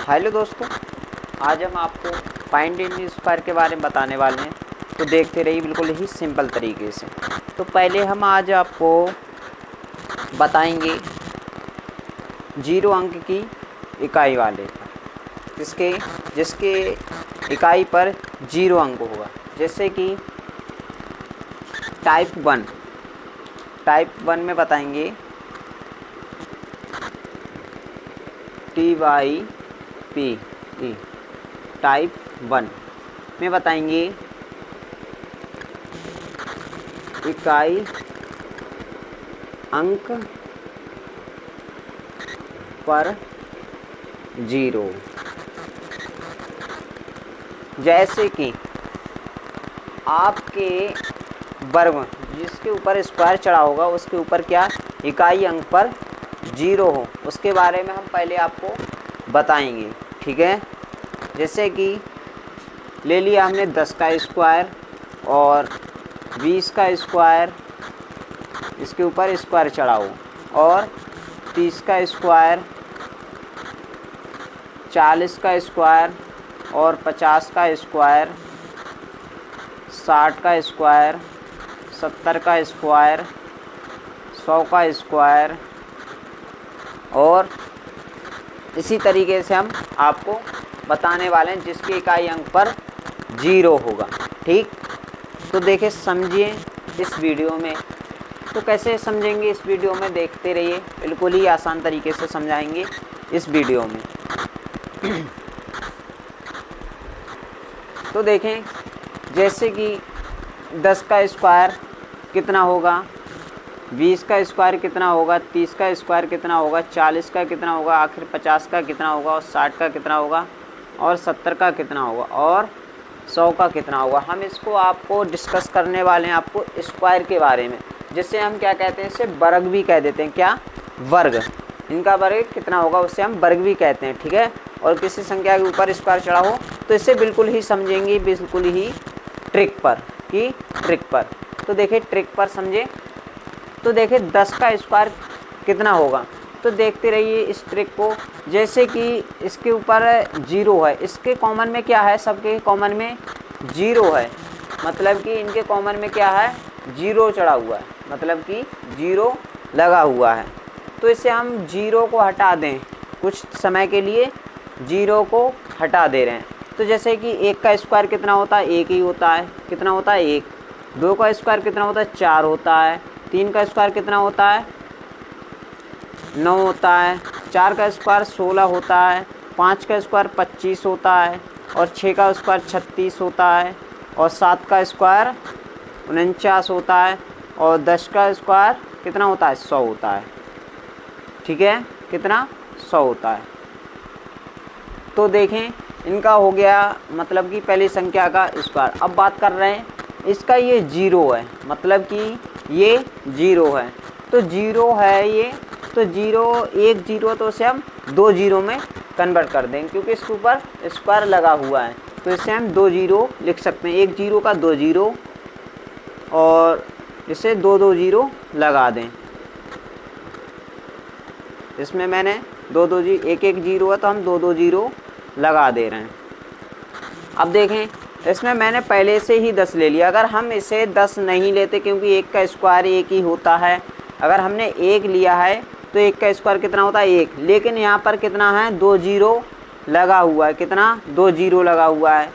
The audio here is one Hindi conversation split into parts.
हेलो दोस्तों, आज हम आपको फाइंड इन स्क्वायर के बारे में बताने वाले हैं। तो देखते रहिए बिल्कुल ही सिंपल तरीके से। तो पहले हम आज आपको बताएंगे 0 अंक की इकाई वाले पर, जिसके इकाई पर 0 अंक होगा। जैसे कि टाइप 1 में बताएंगे TYP टाइप 1 में बताएंगे इकाई अंक पर 0। जैसे कि आपके वर्ग जिसके ऊपर स्क्वायर चढ़ा होगा उसके ऊपर क्या इकाई अंक पर 0 हो, उसके बारे में हम पहले आपको बताएंगे। ठीक है, जैसे कि ले लिया हमने 10 का स्क्वायर और 20 का स्क्वायर, इसके ऊपर स्क्वायर चढ़ा हो, और 30 का स्क्वायर, 40 का स्क्वायर और 50 का स्क्वायर, 60 का स्क्वायर, 70 का स्क्वायर, 100 का स्क्वायर, और इसी तरीके से हम आपको बताने वाले हैं जिसकी इकाई अंक पर 0 होगा। ठीक, तो देखिए समझिए इस वीडियो में। तो कैसे समझेंगे इस वीडियो में, देखते रहिए, बिल्कुल ही आसान तरीके से समझाएंगे इस वीडियो में। तो देखें, जैसे कि 10 का स्क्वायर कितना होगा, 20 का स्क्वायर कितना होगा, 30 का स्क्वायर कितना होगा, 40 का कितना होगा, आखिर 50 का कितना होगा, और 60 का कितना होगा, और 70 का कितना होगा, और 100 का कितना होगा। हम इसको आपको डिस्कस करने वाले हैं आपको स्क्वायर के बारे में, जिससे हम क्या कहते हैं, इसे वर्ग भी कह देते हैं। क्या? वर्ग। इनका वर्ग कितना होगा उससे हम वर्ग भी कहते हैं। ठीक है, और किसी संख्या के ऊपर स्क्वायर चढ़ा हो तो इसे बिल्कुल ही समझेंगे, बिल्कुल ही ट्रिक पर। तो देखिए ट्रिक पर समझे। तो देखिए 10 का स्क्वायर कितना होगा, तो देखते रहिए इस ट्रिक को। जैसे कि इसके ऊपर 0 है, इसके कॉमन में क्या है, सबके कॉमन में 0 है, मतलब कि इनके कॉमन में क्या है, 0 चढ़ा हुआ है, मतलब कि 0 लगा हुआ है। तो इसे हम 0 को हटा दें, कुछ समय के लिए 0 को हटा दे रहे हैं। तो जैसे कि 1 का स्क्वायर कितना होता है, 1 ही होता है। कितना होता है? 1। 2 का स्क्वायर कितना होता है? 4 होता है। 3 का स्क्वायर कितना होता है? 9 होता है। 4 का स्क्वायर 16 होता है। 5 का स्क्वायर 25 होता है, और 6 का स्क्वायर 36 होता है, और 7 का स्क्वायर 49 होता है, और 10 का स्क्वायर कितना होता है? 100 होता है। ठीक है, कितना? 100 होता है। तो देखें इनका हो गया, मतलब कि पहली संख्या का स्क्वायर। अब बात कर रहे हैं इसका, ये 0 है, मतलब कि ये 0 है। तो 0 है ये, तो 0 1 0, तो इसे हम 2 0 में कन्वर्ट कर देंगे, क्योंकि इसके ऊपर स्क्वायर लगा हुआ है। तो इसे हम 2 0 लिख सकते हैं। 1 0 का 2 0, और इसे 2 2 0 लगा दें। इसमें मैंने 2 2 0, 1 1 0 है, तो हम 2 2 0 लगा दे रहे हैं। अब देखें, इसमें मैंने पहले से ही 10 ले लिया। अगर हम इसे 10 नहीं लेते, क्योंकि 1 का स्क्वायर 1 ही होता है, अगर हमने 1 लिया है तो 1 का स्क्वायर कितना होता है? 1। लेकिन यहाँ पर कितना है? 2 0 लगा हुआ है। कितना? 2 0 लगा हुआ है।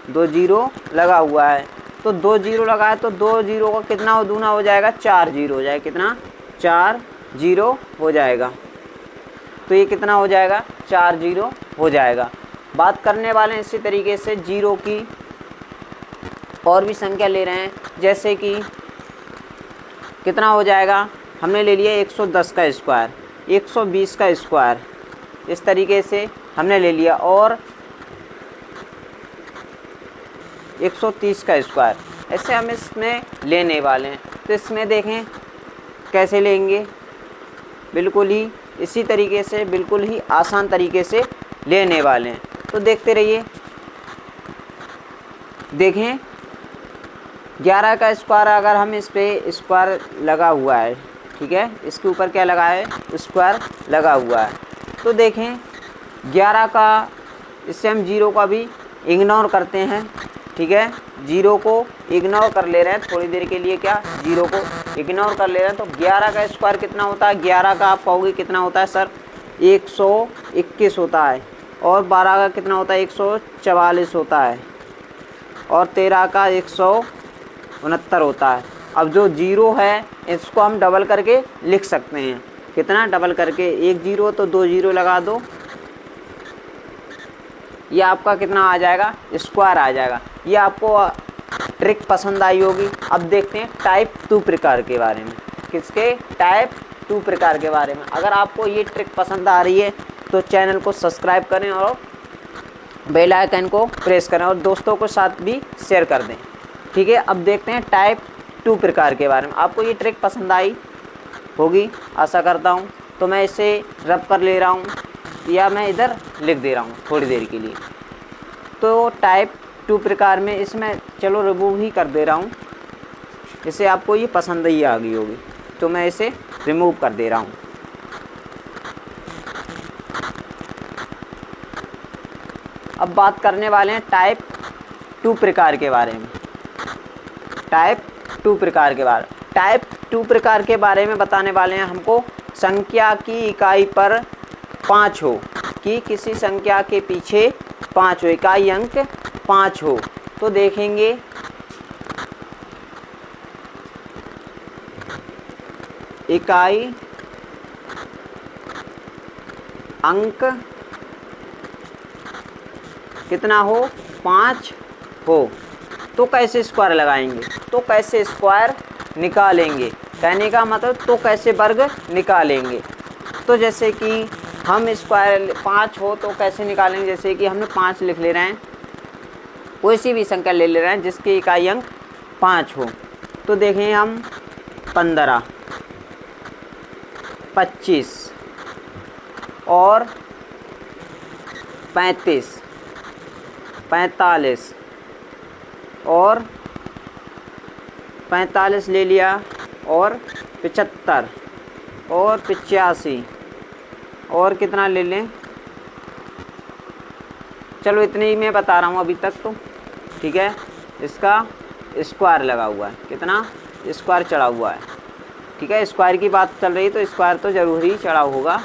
2 0 लगा हुआ है। तो 2 0 लगा है, तो 2 0 का कितना दूना हो जाएगा? 4 0 हो जाएगा। कितना? 4 0 हो जाएगा। तो ये कितना हो जाएगा? 4 0 हो जाएगा। बात करने वाले हैं इसी तरीके से 0 की, और भी संख्या ले रहे हैं। जैसे कि कितना हो जाएगा, हमने ले लिया 110 का स्क्वायर, 120 का स्क्वायर, इस तरीके से हमने ले लिया, और 130 का स्क्वायर, ऐसे हम इसमें लेने वाले हैं। तो इसमें देखें कैसे लेंगे, बिल्कुल ही इसी तरीके से, बिल्कुल ही आसान तरीके से लेने वाले हैं। तो देखते रहिए। देखें 11 का स्क्वायर, अगर हम इस पे स्क्वायर लगा हुआ है, ठीक है, इसके ऊपर क्या लगा है? स्क्वायर लगा हुआ है। तो देखें 11 का इससे हम जीरो का भी इग्नोर करते हैं, ठीक है, जीरो को इग्नोर कर ले रहे हैं थोड़ी देर के लिए, क्या जीरो को इग्नोर कर ले रहे हैं। तो 11 का स्क्वायर कितना होता है, 11 का आप कहोगे कितना होता है सर, 121 होता है, और 12 का कितना होता है, 144 होता है, और 13 का 169 होता है। अब जो जीरो है इसको हम डबल करके लिख सकते हैं, कितना डबल करके, एक जीरो तो दो जीरो लगा दो, ये आपका कितना आ जाएगा, स्क्वायर आ जाएगा। ये आपको ट्रिक पसंद आई होगी। अब देखते हैं टाइप 2 प्रकार के बारे में, किसके, टाइप 2 प्रकार के बारे में। अगर आपको ये ट्रिक पसंद आ रही है तो चैनल को सब्सक्राइब करें और बेल आइकन को प्रेस करें और दोस्तों के साथ भी शेयर कर दें, ठीक है। अब देखते हैं टाइप 2 प्रकार के बारे में। आपको ये ट्रिक पसंद आई होगी आशा करता हूँ। तो मैं इसे रब कर ले रहा हूँ या मैं इधर लिख दे रहा हूँ थोड़ी देर के लिए। तो टाइप 2 प्रकार में इसमें चलो रिमूव ही कर दे रहा हूँ, इसे आपको ये पसंद ही आ गई होगी, तो मैं इसे रिमूव कर दे रहा हूँ। अब बात करने वाले हैं टाइप 2 प्रकार के बारे में। टाइप 2 प्रकार के बारे में, टाइप 2 प्रकार के बारे में बताने वाले हैं हमको। संख्या की इकाई पर 5 हो, कि किसी संख्या के पीछे 5 हो, इकाई अंक 5 हो, तो देखेंगे इकाई अंक कितना हो, 5 हो, तो कैसे स्क्वायर लगाएंगे, तो कैसे स्क्वायर निकालेंगे, कहने का मतलब तो कैसे वर्ग निकालेंगे। तो जैसे कि हम स्क्वायर 5 हो तो कैसे निकालेंगे, जैसे कि हमने 5 लिख ले रहे हैं, कोई सी भी संख्या ले रहे हैं जिसकी इकाई अंक 5 हो। तो देखें हम 15, 25 और 35, 45 और 45 ले लिया, और 75 और 85 और कितना ले लें, चलो इतने ही मैं बता रहा हूँ अभी तक तो, ठीक है। इसका स्क्वायर लगा हुआ है, कितना स्क्वायर चढ़ा हुआ है, ठीक है। स्क्वायर की बात चल रही तो स्क्वायर तो ज़रूर ही चढ़ा होगा।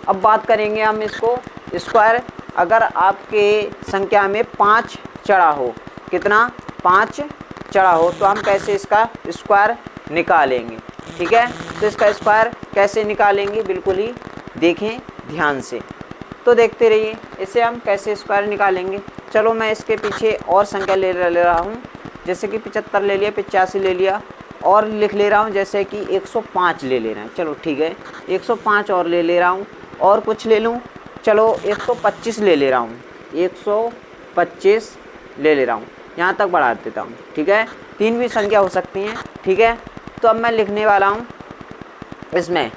अब बात करेंगे हम इसको, स्क्वायर अगर आपके संख्या में 5 चढ़ा हो, कितना 5 चढ़ा हो, तो हम कैसे इसका स्क्वायर निकालेंगे, ठीक है। तो इसका स्क्वायर कैसे निकालेंगे बिल्कुल ही देखें ध्यान से, तो देखते रहिए इसे हम कैसे स्क्वायर निकालेंगे। चलो मैं इसके पीछे और संख्या ले रहा हूँ, जैसे कि 75 ले लिया, 85 ले लिया, और लिख ले रहा हूँ जैसे कि 105 ले रहे हैं, चलो ठीक है 105 और ले रहा हूँ, और कुछ ले लूँ, चलो 125 ले रहा हूँ, 125 ले रहा हूँ, यहाँ तक बढ़ा देता हूँ, ठीक है। 3 भी संख्या हो सकती हैं, ठीक है। तो अब मैं लिखने वाला हूँ इसमें,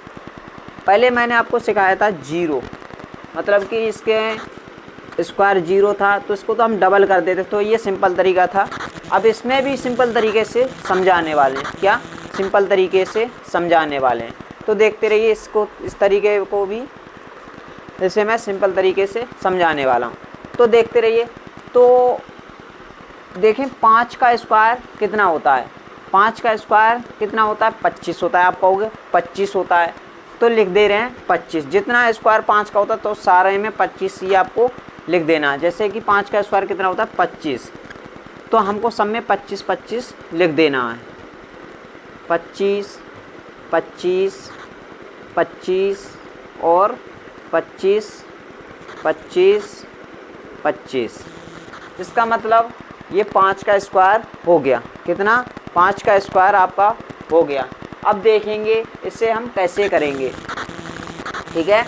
पहले मैंने आपको सिखाया था 0, मतलब कि इसके स्क्वायर 0 था तो इसको तो हम डबल कर देते, तो ये सिंपल तरीका था। अब इसमें भी सिंपल तरीके से समझाने वाले हैं, क्या सिंपल तरीके से समझाने वाले हैं, तो देखते रहिए इसको, इस तरीके को भी इसे मैं सिंपल तरीके से समझाने वाला हूँ, तो देखते रहिए। तो देखें 5 का स्क्वायर कितना होता है, 5 का स्क्वायर कितना होता है, 25 होता है। आप कहोगे 25 होता है, तो लिख दे रहे हैं 25, जितना स्क्वायर 5 का होता है तो सारे में 25 ही आपको लिख देना। जैसे कि 5 का स्क्वायर कितना होता है 25, तो हमको सब में 25 25 लिख देना है, 25 25 25 और 25 25 25। इसका मतलब ये 5 का स्क्वायर हो गया, कितना 5 का स्क्वायर आपका हो गया। अब देखेंगे इसे हम कैसे करेंगे, ठीक है।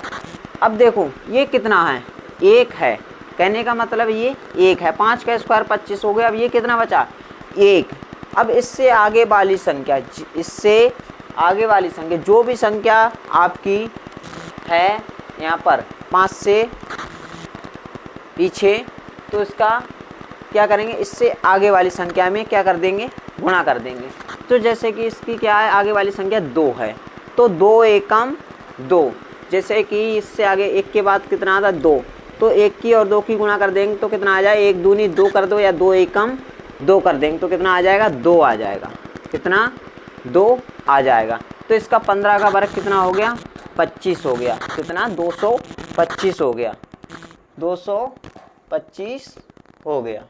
अब देखो ये कितना है, 1 है, कहने का मतलब ये 1 है। 5 का स्क्वायर 25 हो गया, अब ये कितना बचा 1। अब इससे आगे वाली संख्या, इससे आगे वाली संख्या जो भी संख्या आपकी है यहाँ पर 5 से पीछे, तो इसका क्या करेंगे, इससे आगे वाली संख्या में क्या कर देंगे, गुणा कर देंगे। तो जैसे कि इसकी क्या है, आगे वाली संख्या 2 है, तो 2 एकम 2, जैसे कि इससे आगे 1 के बाद कितना आता है 2, तो 1 की और 2 की गुणा कर देंगे तो कितना आ जाए, 1 दूनी 2 कर दो या 2 एकम 2 कर देंगे तो कितना आ जाएगा, 2 आ जाएगा। कितना, 2 आ जाएगा। तो इसका 15 का वर्ग कितना हो गया, 25 हो गया। कितना, 225 हो गया, 225 हो गया।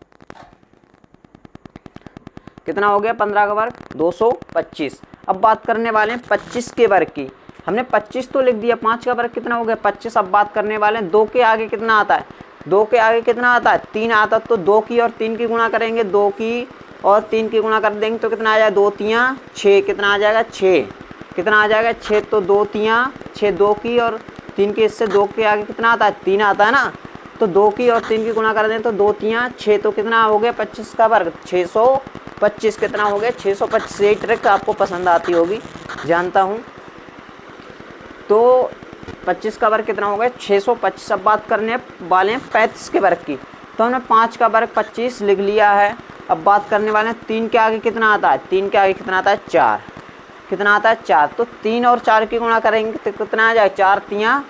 कितना हो गया 15 का वर्ग, 225। अब बात करने वाले हैं 25 के वर्ग की। हमने 25 तो लिख दिया, 5 का वर्ग कितना हो गया 25। अब बात करने वाले हैं 2 के आगे कितना आता है, 2 के आगे कितना आता है, 3 आता है। तो 2 की और 3 की गुणा करेंगे, 2 की और 3 की गुणा कर देंगे तो कितना आ जाएगा, 2 3 6। कितना आ जाएगा, 6। कितना आ जाएगा, 6। तो 2 3 6, 2 की और 3 की, इससे 2 के आगे कितना आता है, 3 आता है ना। तो 2 की और 3 की गुणा कर दें तो 2 3 6। तो कितना हो गया 25 का वर्ग, 625। कितना हो गया, 625। ये ट्रिक आपको पसंद आती होगी, जानता हूँ। तो 25 का वर्ग कितना हो गया, 625। अब बात करने वाले हैं 35 के वर्ग की। तो हमने 5 का वर्ग 25 लिख लिया है। अब बात करने वाले हैं 3 के आगे कितना आता है, 3 के आगे कितना आता है, 4। कितना आता है, 4। तो 3 और 4 की गुणा करेंगे तो कितना आ जाएगा, 4 3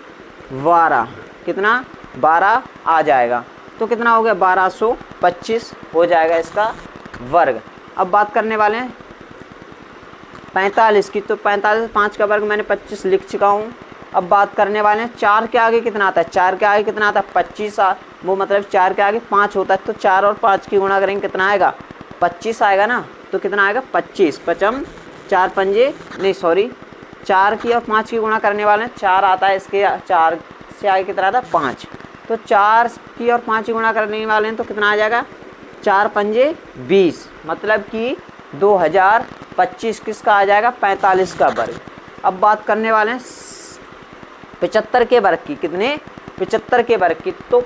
12। कितना, 12 आ जाएगा। तो कितना हो गया, 1225 हो जाएगा इसका वर्ग। अब बात करने वाले हैं 45 की। तो 45, 5 का वर्ग मैंने 25 लिख चुका हूँ। अब बात करने वाले हैं 4 के आगे कितना आता है, 4 के आगे कितना आता है, 25। वो मतलब 4 के आगे 5 होता है। तो 4 और 5 की गुणा करेंगे कितना आएगा, 25 आएगा ना। तो कितना आएगा, 25। 5 4 पंजे नहीं सॉरी 4 की और 5 की गुणा करने वाले हैं 4 आता है, इसके 4 से आगे कितना आता है, 5। तो 4 की और 5 की गुणा करने वाले हैं तो कितना आ जाएगा, 4 पंजे 20। मतलब कि 2025 किसका आ जाएगा, 45 का वर्ग। अब बात करने वाले हैं 75 के वर्ग की। कितने, 75 के वर्ग की। तो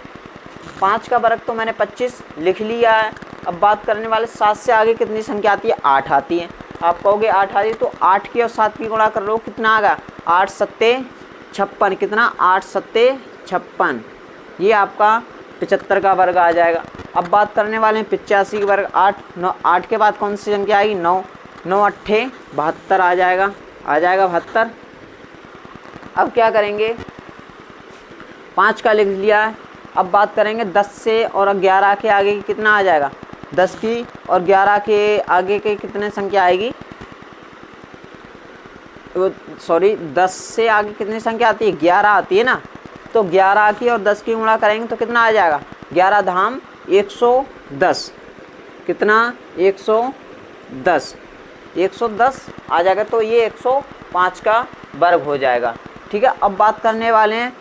5 का वर्ग तो मैंने 25 लिख लिया है। अब बात करने वाले 7 से आगे कितनी संख्या आती है, 8 आती है। आप कहोगे 8 आती है, तो 8 की और 7 की गुणा कर लो, कितना आएगा, 8 सत्ते 56। कितना, 8 सत्ते 56। ये आपका 75 का वर्ग आ जाएगा। अब बात करने वाले हैं 85 के वर्ग। 8 के बाद कौन सी संख्या आएगी, 9। 9 अट्ठे 72 आ जाएगा, 72। अब क्या करेंगे, 5 का लिख लिया है। अब बात करेंगे 10 से और 11 के आगे की कितना आ जाएगा, 10 की और 11 के आगे के कितने संख्या आएगी, सॉरी 10 से आगे कितनी संख्या आती है, 11 आती है ना। तो 11 की और 10 की गुणा करेंगे तो कितना आ जाएगा, 11 धाम 110। कितना, 110 आ जाएगा। तो ये 105 का वर्ग हो जाएगा। ठीक है। अब बात करने वाले हैं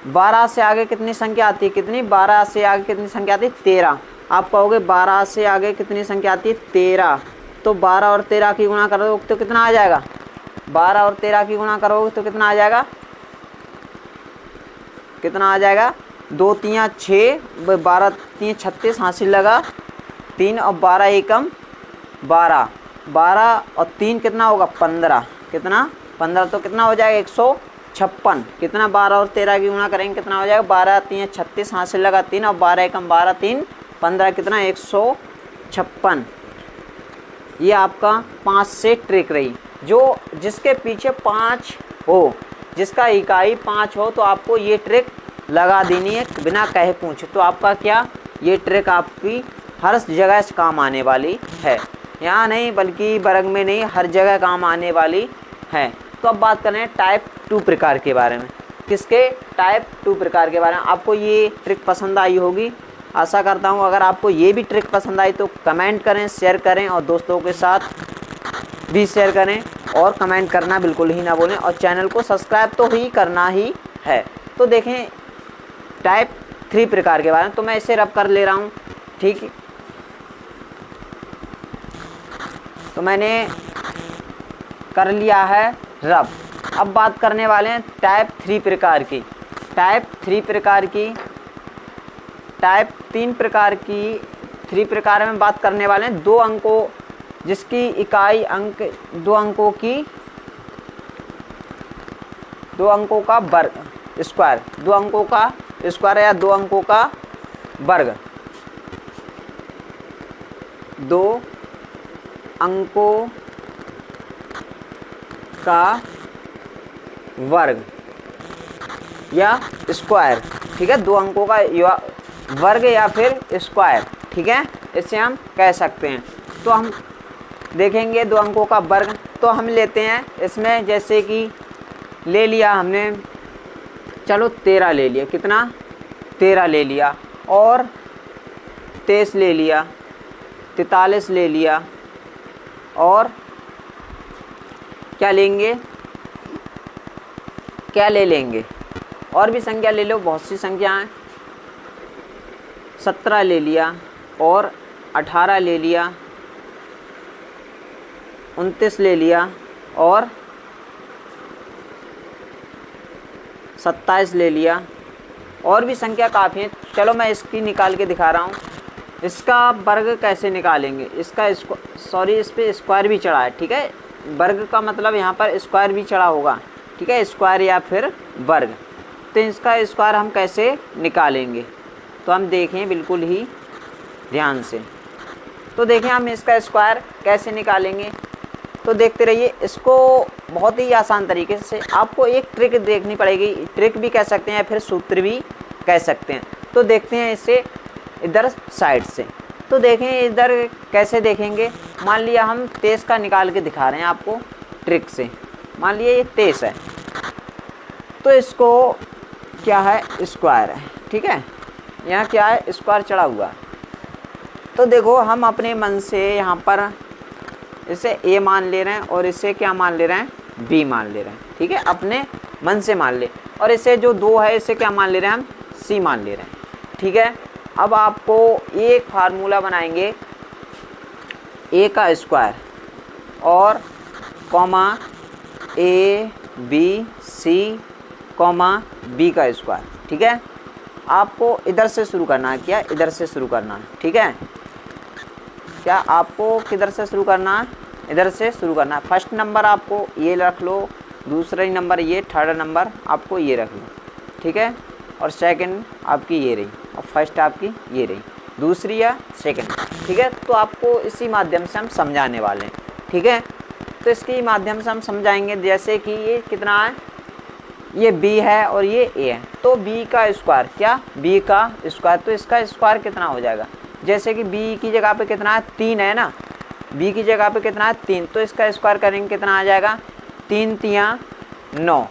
12 से आगे कितनी संख्या आती है, कितनी, 12 से आगे कितनी संख्या आती है, 13। आप कहोगे 12 से आगे कितनी संख्या आती है, 13। तो 12 और 13 की गुणा करोगे तो कितना आ जाएगा, 12 और 13 की गुणा करोगे तो कितना आ जाएगा, कितना आ जाएगा, 2 3 6, 12 3 36 हासिल लगा 3 और 12 एकम 12, 12 और 3 कितना होगा, 15। कितना, 15। तो कितना हो जाएगा, 156। कितना, 12 और 13 की गुणा करेंगे कितना हो जाएगा, 12 3 36 हासिल लगा 3 और 12 एकम 12 3 15। कितना, 156। ये आपका 5 से ट्रिक रही। जो जिसके पीछे 5 हो, जिसका इकाई 5 हो, तो आपको ये ट्रिक लगा देनी है बिना कहे पूछे। तो आपका क्या, ये ट्रिक आपकी हर जगह काम आने वाली है, यहाँ नहीं बल्कि वर्ग में नहीं, हर जगह काम आने वाली है। तो अब बात करें टाइप 2 प्रकार के बारे में। किसके, टाइप 2 प्रकार के बारे में। आपको ये ट्रिक पसंद आई होगी, आशा करता हूँ। अगर आपको ये भी ट्रिक पसंद आई तो कमेंट करें, शेयर करें और दोस्तों के साथ भी शेयर करें और कमेंट करना बिल्कुल ही ना भूलें और चैनल को सब्सक्राइब तो ही करना ही है। तो देखें टाइप 3 प्रकार के बारे में। तो मैं इसे रब कर ले रहा हूँ, ठीक है। तो मैंने कर लिया है रब। अब बात करने वाले हैं टाइप 3 प्रकार की। टाइप 3 प्रकार की, टाइप 3 प्रकार की, 3 प्रकार में बात करने वाले हैं 2 अंकों, जिसकी इकाई अंक 2 अंकों की, 2 अंकों का वर्ग स्क्वायर, 2 अंकों का स्क्वायर या 2 अंकों का वर्ग, 2 अंकों का वर्ग या स्क्वायर, ठीक है, 2 अंकों का वर्ग या फिर स्क्वायर, ठीक है, इसे हम कह सकते हैं। तो हम देखेंगे 2 अंकों का वर्ग, तो हम लेते हैं इसमें, जैसे कि ले लिया हमने, चलो 13 ले लिया, कितना 13 ले लिया, और 23 ले लिया, 43 ले लिया, और क्या लेंगे, क्या ले लेंगे, और भी संख्या ले लो, बहुत सी संख्या हैं, 17 ले लिया, और 18 ले लिया, 29 ले लिया, और 27 ले लिया, और भी संख्या काफ़ी है। चलो मैं इसकी निकाल के दिखा रहा हूँ। इसका वर्ग कैसे निकालेंगे, इसका सॉरी, इस पर स्क्वायर भी चढ़ा है, ठीक है, वर्ग का मतलब यहाँ पर स्क्वायर भी चढ़ा होगा, ठीक है, स्क्वायर या फिर वर्ग। तो इसका स्क्वायर हम कैसे निकालेंगे, तो हम देखें बिल्कुल ही ध्यान से। तो देखें हम इसका स्क्वायर कैसे निकालेंगे, तो देखते रहिए। इसको बहुत ही आसान तरीके से आपको एक ट्रिक देखनी पड़ेगी, ट्रिक भी कह सकते हैं या फिर सूत्र भी कह सकते हैं। तो देखते हैं इसे इधर साइड से। तो देखें इधर कैसे देखेंगे, मान लिया हम 23 का निकाल के दिखा रहे हैं आपको ट्रिक से। मान लिया ये 23 है, तो इसको क्या है, स्क्वायर है, ठीक है, यहाँ क्या है, स्क्वायर चढ़ा हुआ है। तो देखो हम अपने मन से यहाँ पर इसे a मान ले रहे हैं, और इसे क्या मान ले रहे हैं, b मान ले रहे हैं, ठीक है, अपने मन से मान ले। और इसे जो 2 है इसे क्या मान ले रहे हैं, हम c मान ले रहे हैं, ठीक है। अब आपको एक फार्मूला बनाएंगे, a का स्क्वायर और comma a b c comma b का स्क्वायर, ठीक है। आपको इधर से शुरू करना है, क्या इधर से शुरू करना है, ठीक है, क्या आपको किधर से शुरू करना है, इधर से शुरू करना है। फर्स्ट नंबर आपको ये रख लो, दूसरा नंबर ये, थर्ड नंबर आपको ये रख लो, ठीक है, और सेकंड आपकी ये रही, और फर्स्ट आपकी ये रही, दूसरी या सेकंड, ठीक है। तो आपको इसी माध्यम से हम समझाने वाले हैं, ठीक है। तो इसके माध्यम से हम समझाएंगे, जैसे कि ये कितना है, ये b है और ये a है, तो b का स्क्वायर, क्या b का स्क्वायर, तो इसका स्क्वायर कितना हो जाएगा, जैसे कि b की जगह पे कितना है, 3 है ना, b की जगह पे कितना है 3, तो इसका स्क्वायर करेंगे कितना आ जाएगा, 3 तियाँ 9,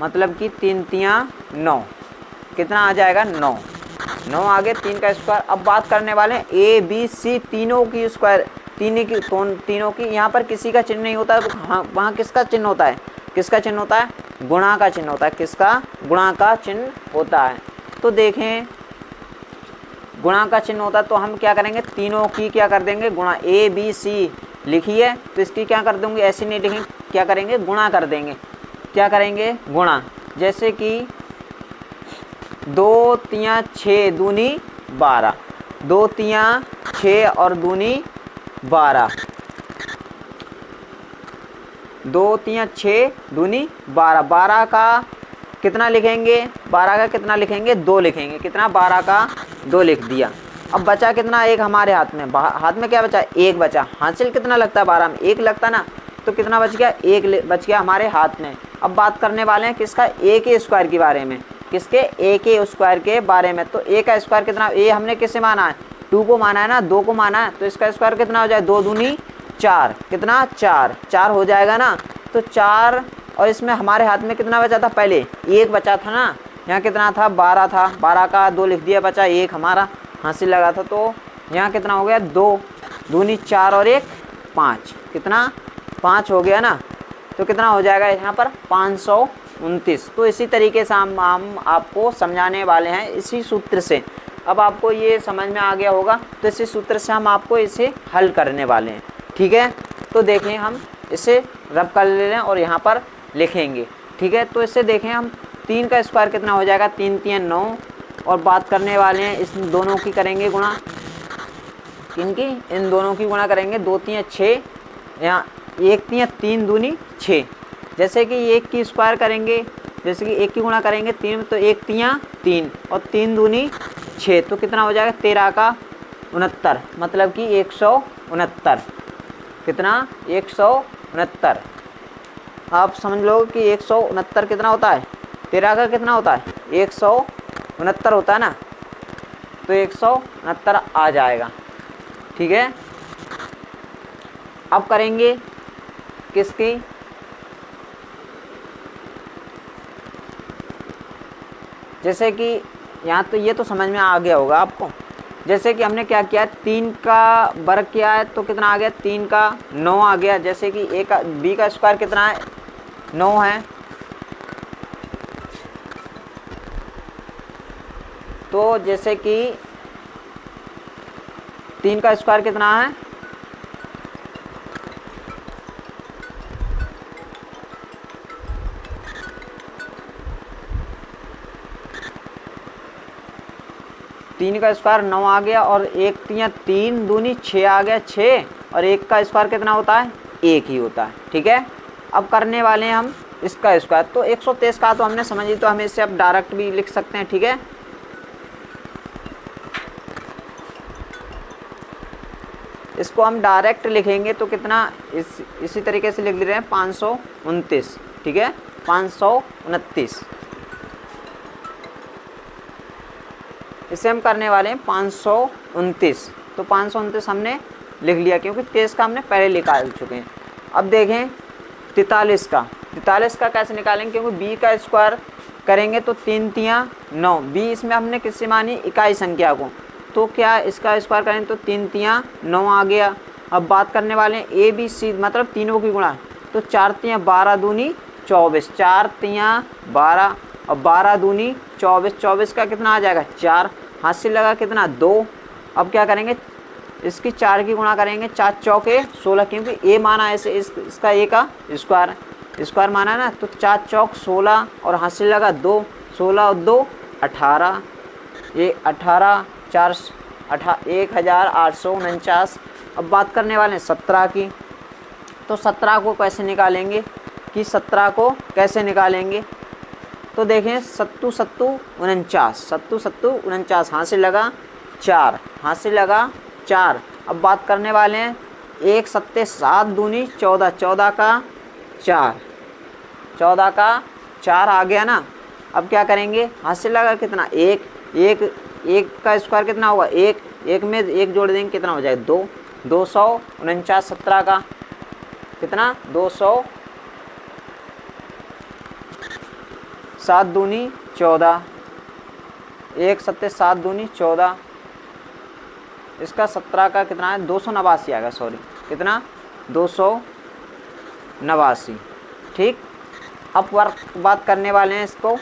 मतलब कि 3 तियाँ 9, कितना आ जाएगा 9, 9 आगे 3 का स्क्वायर। अब बात करने वाले हैं a b c तीनों की स्क्वायर, तीनों की, यहाँ पर किसी का चिन्ह नहीं होता है, तो हाँ वहाँ किसका चिन्ह होता है, किसका चिन्ह होता है, गुणा का चिन्ह होता है, किसका, गुणा का चिन्ह होता है। तो देखें गुणा का चिन्ह होता है, तो हम क्या करेंगे, तीनों की क्या कर देंगे, गुणा, a b c लिखी है तो इसकी क्या कर देंगे, ऐसे नहीं लिखेंगे, क्या करेंगे, गुणा कर देंगे, क्या करेंगे, गुणा। जैसे कि 2 तियाँ 6 दूनी 12, 2 तियाँ 6 और दूनी 12, 2 तियाँ 6 दूनी 12, 12 का कितना लिखेंगे, 12 का कितना लिखेंगे, 2 लिखेंगे, कितना, 12 का 2 लिख दिया। अब बचा कितना, एक हमारे हाथ में, हाथ में क्या बचा, 1 बचा, हासिल कितना लगता है 12 में, 1 लगता ना, तो कितना बच गया, 1 बच गया हमारे हाथ में। अब बात करने वाले हैं किसका, a के स्क्वायर के बारे में, किसके, a के स्क्वायर के बारे में। तो a का स्क्वायर कितना, a हमने किसे माना है, 2 को माना है ना, 2 को माना है, तो इसका स्क्वायर कितना हो जाए, 2 दूनी 4, कितना 4 हो जाएगा ना, तो 4, और इसमें हमारे हाथ में कितना बचा था, पहले 1 बचा था ना, यहाँ कितना था, 12 था, 12 का 2 लिख दिया, बचा 1 हमारा हासिल लगा था, तो यहाँ कितना हो गया, 2 दूनी 4 और 1 5, कितना 5 हो गया ना, तो कितना हो जाएगा यहाँ पर 529। तो इसी तरीके से हम आपको समझाने वाले हैं इसी सूत्र से। अब आपको ये समझ में आ गया होगा, तो इसी सूत्र से हम आपको इसे हल करने वाले हैं, ठीक है। तो देखें हम इसे रब कर ले लें और यहाँ पर लिखेंगे, ठीक है। तो इससे देखें हम 3 का स्क्वायर कितना हो जाएगा, 3 तियाँ 9, और बात करने वाले हैं इस दोनों की करेंगे गुणा, किनकी, इन दोनों की गुणा करेंगे, 2 तियाँ 6, यहाँ 1 तियाँ 3 दूनी 6, जैसे कि 1 की स्क्वायर करेंगे, जैसे कि 1 की गुणा करेंगे 3 में, तो 1 तियाँ 3 और 3 दूनी 6, तो कितना हो जाएगा, 13 का 69, मतलब कि 169, कितना 169। आप समझ लो कि 169 कितना होता है, 13 का कितना होता है 169 होता है ना, तो 169 आ जाएगा। ठीक है, अब करेंगे किसकी, जैसे कि यहाँ तो ये तो समझ में आ गया होगा आपको। जैसे कि हमने क्या किया, 3 का वर्ग किया है तो कितना आ गया, 3 का 9 आ गया। जैसे कि ए का बी का स्क्वायर कितना है 9 है, तो जैसे कि 3 का स्क्वायर कितना है, तीन का स्क्वायर 9 आ गया, और एक 3 दूनी 6 आ गया 6, और 1 का स्क्वायर कितना होता है 1 ही होता है। ठीक है, अब करने वाले हैं हम इसका स्क्वायर। तो 123 का तो हमने समझ ली, तो हम इसे अब डायरेक्ट भी लिख सकते हैं। ठीक है, इसको हम डायरेक्ट लिखेंगे तो कितना, इसी तरीके से लिख ले रहे हैं 529। ठीक है, 529 इसे हम करने वाले हैं 529। तो 529 हमने लिख लिया, क्योंकि 23 का हमने पहले निकाल चुके हैं। अब देखें 43 का, 43 का कैसे निकालेंगे, क्योंकि बी का स्क्वायर करेंगे तो 3 तियाँ 9, बी इसमें हमने किससे मानी इकाई संख्या को, तो क्या इसका स्क्वायर करें तो 3 तियाँ 9 आ गया। अब बात करने वाले हैं ए बी सी, मतलब तीनों की गुणा, तो 4 तियाँ 12 दूनी 24, 4 तियाँ 12 और 12 दूनी 24, 24 का कितना आ जाएगा 4, हाथ से लगा कितना 2। अब क्या करेंगे, इसकी 4 की गुणा करेंगे, 4 चौके 16, क्योंकि ए माना है इसका ए का स्क्वायर माना है ना, तो 4 चौक 16 और हाथ से लगा 2, 16 और 2 18, ये 18 4 1849। अब बात करने वाले हैं 17 की, तो 17 को कैसे निकालेंगे, कि 17 को कैसे निकालेंगे, तो देखें 7 7 49, 7 7 49, हाथ से लगा 4, हाथ से लगा 4। अब बात करने वाले हैं 1 7 7 दूनी 14, 14 का 4, 14 का 4 आ गया ना। अब क्या करेंगे, हाथ से लगा कितना 1 का स्क्वायर कितना होगा 1, 1 में 1 जोड़ देंगे कितना हो जाएगा 2, 249, 17 का कितना 200, 7 दूनी 14, 1 7 7 दूनी 14, इसका 17 का कितना है 289 आएगा, सॉरी कितना 289। ठीक, अब बात करने वाले हैं इसको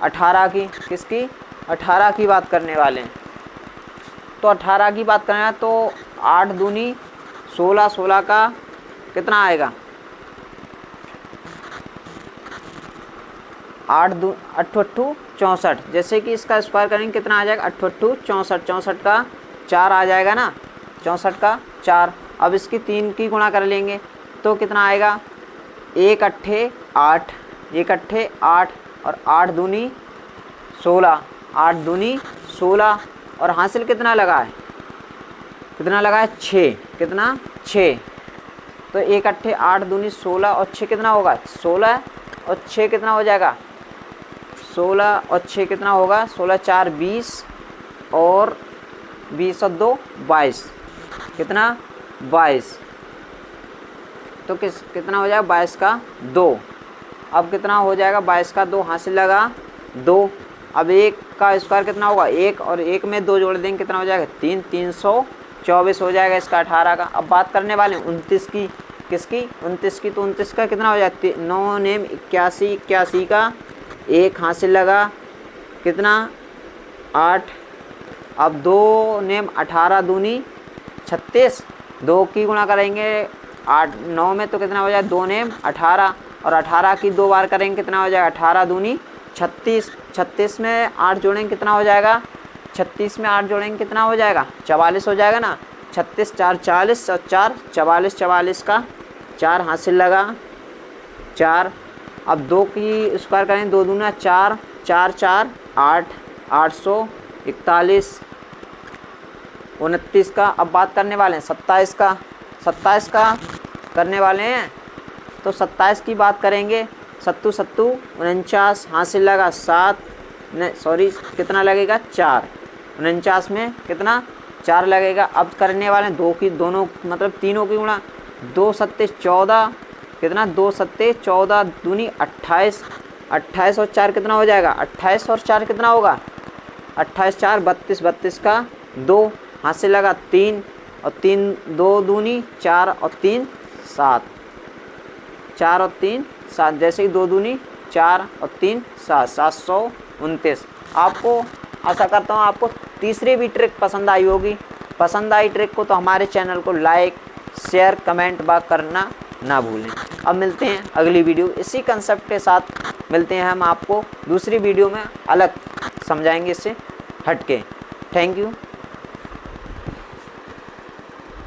18 की, किसकी 18 की बात करने वाले हैं। तो 18 की बात करना है तो 8 दूनी 16, 16 का कितना आएगा 8 8 64, जैसे कि इसका स्क्वायर करेंगे कितना आ जाएगा 8 64, 64 का 4 आ जाएगा ना, 64 का 4। अब इसकी 3 की गुणा कर लेंगे तो कितना आएगा 1 8 8, 1 8 8 और 8 दूनी 16, 8 दूनी 16, और हासिल कितना लगा है 6, कितना 6, तो 1 8 8 दूनी 16 और 6 कितना होगा 16, और 6 कितना हो जाएगा 16 और 6 कितना होगा 16 4 20 और 20 और 2 22, कितना 22, तो कितना हो जाएगा 22 का 2। अब कितना हो जाएगा 22 का 2, हासिल लगा 2। अब 1 का स्क्वायर कितना होगा 1, और 1 में 2 जोड़ देंगे कितना हो जाएगा 3, 324 हो जाएगा इसका 18 का। अब बात करने वाले 29 की, किसकी 29 की, तो 29 का कितना हो जाएगा 9 नेम 81, 81 का 1 हासिल लगा कितना 8। अब 2 नेम 18 दूनी 36, 2 की गुणा करेंगे 8 9 में तो कितना हो जाएगा 2 नेम 18, और 18 की 2 बार करेंगे कितना हो जाएगा 18 दूनी 36, 36 में 8 जोड़ेंगे कितना हो जाएगा 36 में 8 जोड़ेंगे कितना हो जाएगा 44 हो जाएगा ना। 36 4 40 और 4 44, 44 का 4 हासिल लगा 4। अब 2 की स्क्वायर करेंगे 2 दूना 4, 4 4 8, 841, 29 का। अब बात करने वाले हैं 27 का, 27 का करने वाले हैं तो 27 की बात करेंगे। सत्तू सत्तू 49, हासिल लगा 7, सॉरी कितना लगेगा 4, 49 में कितना 4 लगेगा। अब करने वाले दो की दोनों मतलब तीनों की गुणा, 2 सत्ते 14, कितना 2 सत्ते 14 दूनी 28, 28 और 4 कितना हो जाएगा, 28 और 4 कितना होगा, 28 4 32, 32 का 2, हाथ से लगा 3 और 3 2 दूनी 4 और 3 7, 4 और 3 7, जैसे ही 2 दूनी 4 और 3 7, 729। आपको आशा करता हूँ आपको तीसरी भी ट्रिक पसंद आई होगी। पसंद आई ट्रिक को तो हमारे चैनल को लाइक शेयर कमेंट करना ना भूलें। अब मिलते हैं अगली वीडियो, इसी कंसेप्ट के साथ मिलते हैं हम आपको दूसरी वीडियो में, अलग समझाएंगे इससे हटके। Thank you.